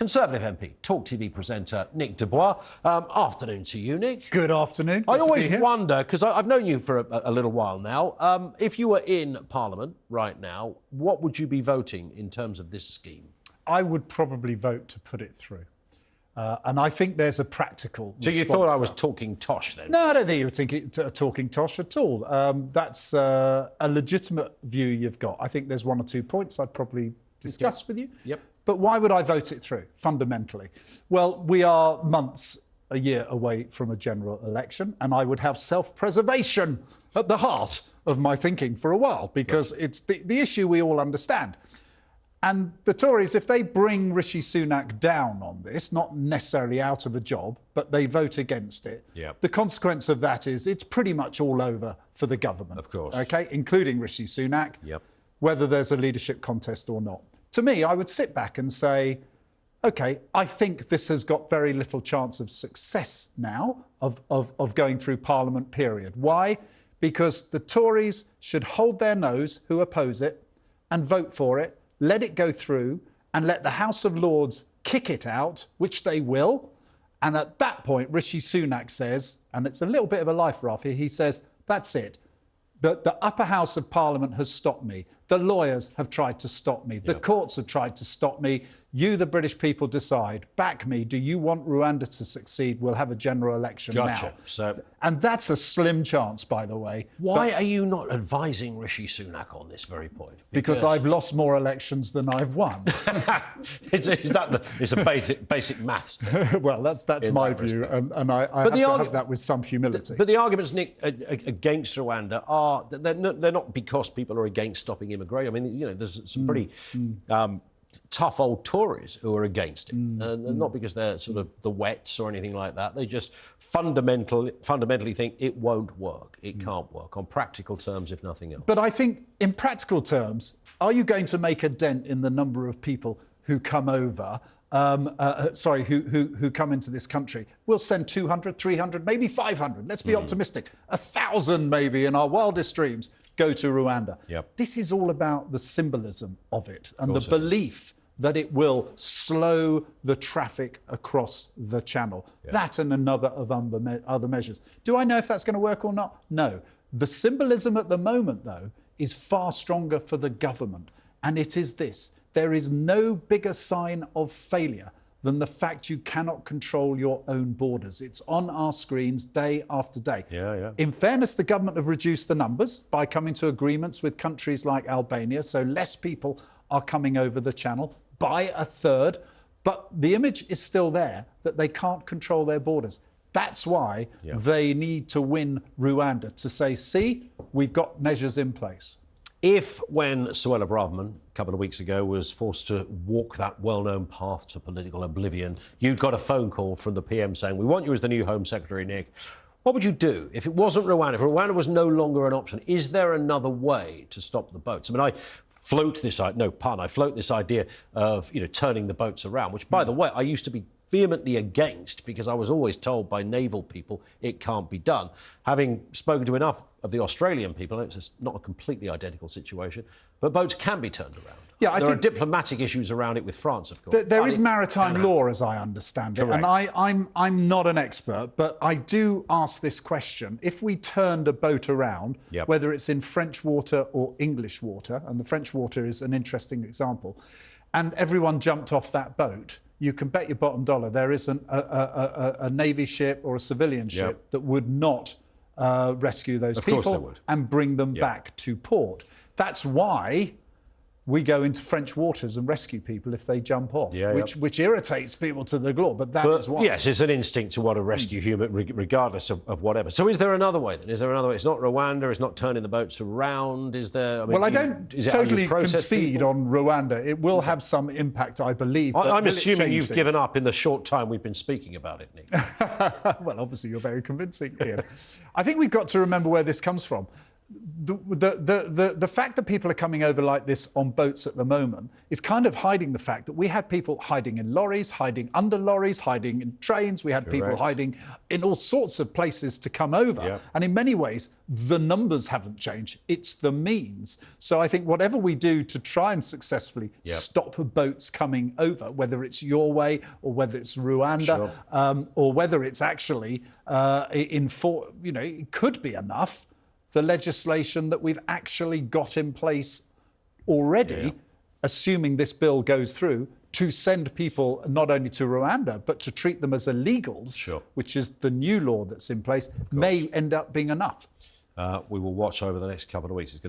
Conservative MP, TalkTV presenter Nick Bois. Afternoon to you, Nick. Good afternoon. I always wonder, because I've known you for a little while now, if you were in Parliament right now, what would you be voting in terms of this scheme? I would probably vote to put it through. And I think there's a practical So you thought I was talking tosh then? No, I don't think you were talking tosh at all. That's a legitimate view you've got. I think there's one or two points I'd probably discuss with you. Yep. But why would I vote it through, fundamentally? Well, we are months, a year away from a general election, and I would have self-preservation at the heart of my thinking for a while, because it's the issue we all understand. And the Tories, if they bring Rishi Sunak down on this, not necessarily out of a job, but they vote against it, the consequence of that is it's pretty much all over for the government. Of course. OK, including Rishi Sunak, whether there's a leadership contest or not. To me, I would sit back and say, OK, I think this has got very little chance of success now of going through Parliament, period. Why? Because the Tories should hold their nose, who oppose it, and vote for it, let it go through, and let the House of Lords kick it out, which they will. And at that point, Rishi Sunak says, and it's a little bit of a life raft here, he says, that's it. The upper house of Parliament has stopped me. The lawyers have tried to stop me. The courts have tried to stop me. You, the British people, decide. Back me. Do you want Rwanda to succeed? We'll have a general election now. And that's a slim chance, by the way. Why are you not advising Rishi Sunak on this very point? Because I've lost more elections than I've won. It's a basic maths thing. Well, that's my view, and I have to have that with some humility. But the arguments, Nick, against Rwanda are they're not because people are against stopping immigration. I mean, you know, there's some pretty tough old Tories who are against it, and not because they're sort of the wets or anything like that. They just fundamentally think it won't work. It can't work on practical terms, if nothing else. But I think, in practical terms, are you going to make a dent in the number of people who come over? Who come into this country? We'll send 200, 300, maybe 500. Let's be optimistic. 1,000 maybe in our wildest dreams go to Rwanda. This is all about the symbolism of it and the belief that it will slow the traffic across the channel. That and another of other measures. Do I know if that's going to work or not? No. The symbolism at the moment, though, is far stronger for the government. And it is this. There is no bigger sign of failure than the fact you cannot control your own borders. It's on our screens day after day. In fairness, the government have reduced the numbers by coming to agreements with countries like Albania, so less people are coming over the channel by a third. But the image is still there that they can't control their borders. That's why they need to win Rwanda, to say, see, we've got measures in place. If, when Suella Braverman, a couple of weeks ago, was forced to walk that well-known path to political oblivion, you'd got a phone call from the PM saying, we want you as the new Home Secretary, Nick, what would you do if it wasn't Rwanda, if Rwanda was no longer an option? Is there another way to stop the boats? I mean, I float this idea of, you know, turning the boats around, which, by the way, I used to be vehemently against, because I was always told by naval people it can't be done. Having spoken to enough of the Australian people, it's not a completely identical situation, but boats can be turned around. Yeah, there are diplomatic issues around it with France, of course. There is maritime law, as I understand it, and I'm not an expert, but I do ask this question. If we turned a boat around, whether it's in French water or English water, and the French water is an interesting example, and everyone jumped off that boat, you can bet your bottom dollar there isn't a Navy ship or a civilian ship that would not rescue those people and bring them back to port. That's why we go into French waters and rescue people if they jump off, which irritates people to the glory, but that is why. Yes, it's an instinct to want to rescue human, regardless of whatever. So is there another way, then? Is there another way? It's not Rwanda, it's not turning the boats around, is there? I mean, well, I don't totally concede on Rwanda. It will have some impact, I believe. I'm assuming you've given up in the short time we've been speaking about it, Nick. Well, obviously, you're very convincing, Ian. I think we've got to remember where this comes from. the fact that people are coming over like this on boats at the moment is kind of hiding the fact that we had people hiding in lorries, hiding under lorries, hiding in trains. We had people hiding in all sorts of places to come over. Yep. And in many ways, the numbers haven't changed. It's the means. So I think whatever we do to try and successfully stop boats coming over, whether it's your way or whether it's Rwanda, or whether it's actually it could be enough, the legislation that we've actually got in place already, assuming this bill goes through, to send people not only to Rwanda, but to treat them as illegals, which is the new law that's in place, may end up being enough. We will watch over the next couple of weeks. It's going to